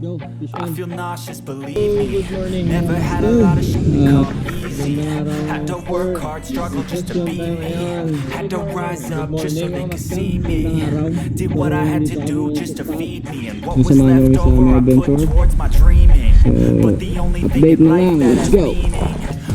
Go, fish I on. feel nauseous, believe me. Good morning. Never had a lot of shit come easy. Had to work hard, struggle just to be me. Had to rise up just so they could see me. Did what I had to do just to feed me. And what was left over I put towards my dreaming. But the only thing in life that has meaning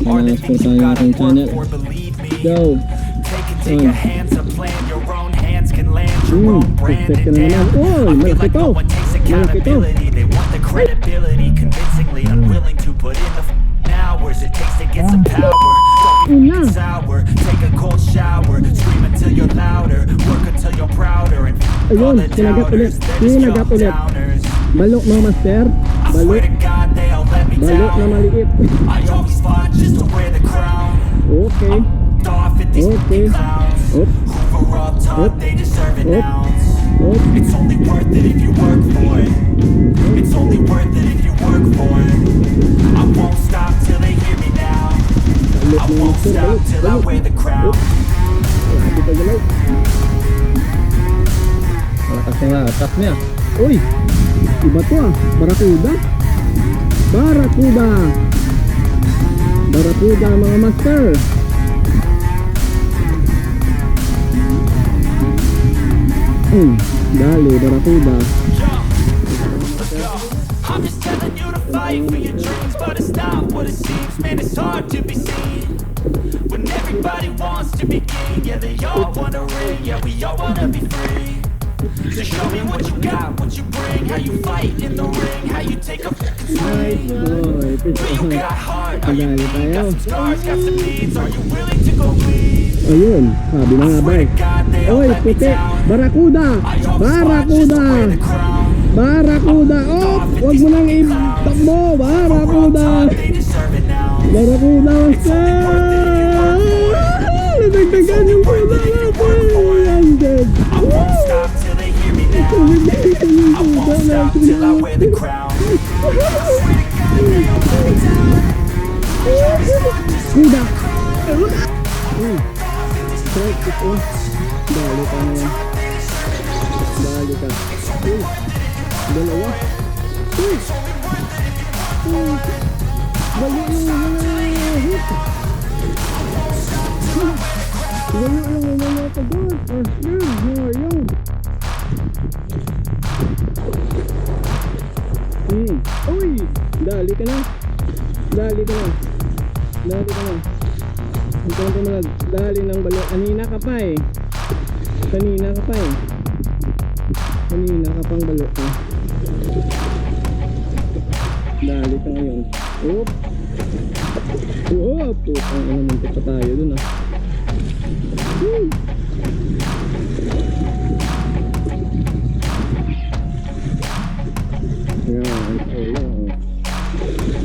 are the things you gotta work for, believe me. Go. Take it to your hands, a plan your own hands can land your own brand perfect and na damn. naman. Oy, I feel malaki like to. no one takes Malaki to. accountability. They want the credibility, convincingly unwilling to put in the hours it takes to get some power. Don't be f***ing sour, take a cold shower, scream until you're louder, work until you're prouder, and all Ayun, the sinagat ulit. doubters, they're just Sinagat young ulit. downers. Balok mga master. I swear Balok. to God they all let me Balok na down. maliit. I always fought just to wear the crown. Okay. Off at these Okay. clowns Op. who were all taught they deserve an Op. ounce. Op. It's only worth it if you work for it. It's only worth it if you work for it. I won't stop till they hear me now. I won't stop till I wear the crown. Hindi pa galaw. Malakas nga, atak niya. Uy! Iba to ah. Barakuda. Barakuda. Barakuda mga master. Dali, barakuda. Let's go. I'm just telling you to fight for your dreams, but it's not what it seems. Man, it's hard to be seen when everybody wants to be king. Yeah, they all wanna ring. Yeah, we all wanna be free. So show me what you got, what you bring, how you fight in the ring, how you take a fucking Nice swing. boy. Do you got heart? Are you Madali mean? Got tayo. some scars, got some needs. Are you willing to go bleed? Ayun, sabi na nga ba Swear eh. to God, they all Oy, let me puti. down. Barakuda. I always fought just Barakuda. to wear the crown. Barakuda. Oh, wag mo nang itakbo. Barakuda. They deserve it now. Barakuda, master. Nadagdagan yung kuda natin. Ang dead. I won't stop till they hear me now. Nadagdagan yung I won't kuda stop till I natin. wear the crown. Kuda. Strike it on. Dali ka ngayon. Dali ka. Dalawa. Dali yung hit. Dali yung mga pagod. Yun. Uy! Dali ka na. Dali ka na. Dali ka na. Ito ang dali ng balo. Kanina ka pa eh. Kanina ka pa eh. Kanina ka pang balo eh. Dali ka ngayon. Oop! Oop! Putang ina, muntik pa tayo dun ah. Woo! Yan.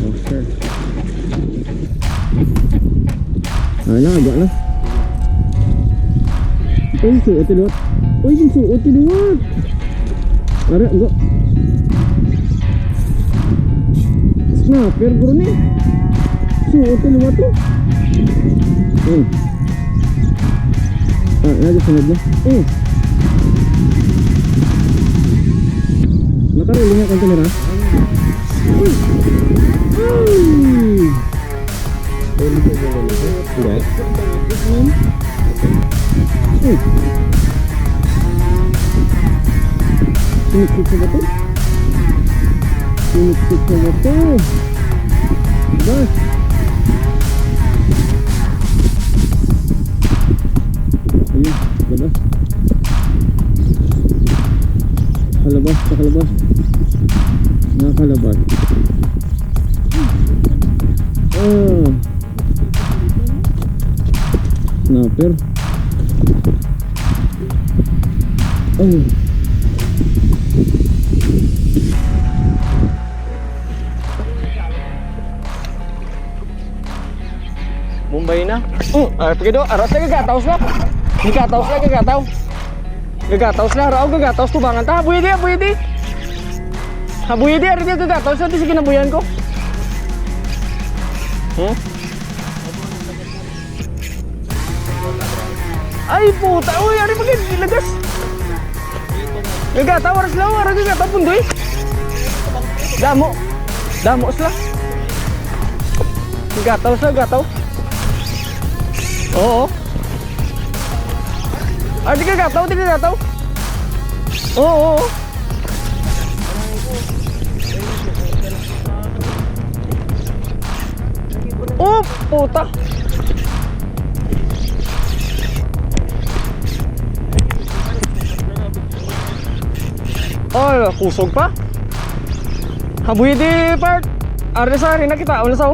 Oh, sure. Ay na, agak na. Uy, suot tiluwat. Uy, suot tiluwat. Ara, enggak. Snapper bro nih. Suot tiluwat tuh. Aja sunod na. Nakaruli nga kang kamera. Uy! Uy! Tidak. Sinik-sik sa bato. Sinik-sik sa bato. Bas. Ayun, labas. Nakalabas, nakalabas. Nakalabas. Snapper. Oh. Mumbai na. Pergi do, aras lagi gataus lah. Gataus lagi gataus. Gataus lah, rau gataus tuh bangan. Tah, buya dia. Habuya dia, dia gataus nanti sige nabuyan ko. Ay puta, uy, ano ba ganyan? Lagas. Gagataw, oras lang, oras gagataw, pundoy. Damo. Damo sila. Gagataw sila, gagataw. Oo. Ah, di gagataw, di gagataw. Oo. Oh, puta. Oh, kusog pa. Habuy di part. Are sa rin nakita, ano sa?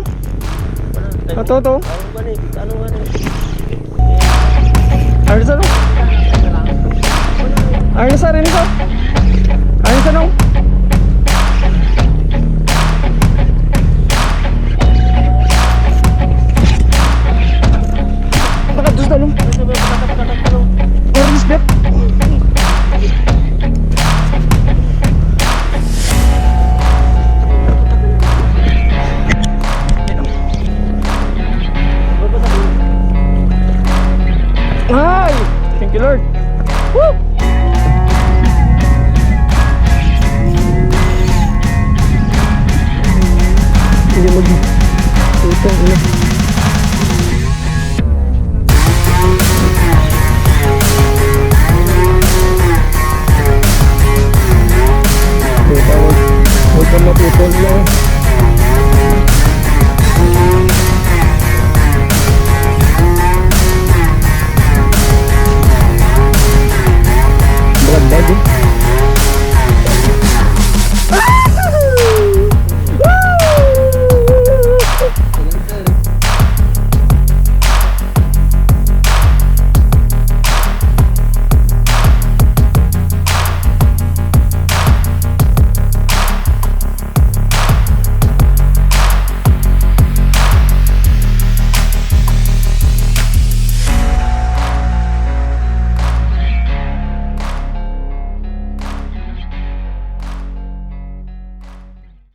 Ato to. Are sa no? Are sa rin sa? Are sa no? Dos dalam. Orange bed. Ay, thank you Lord. Woo! Hindi mag. Utang ina. Huwag ka matutol lang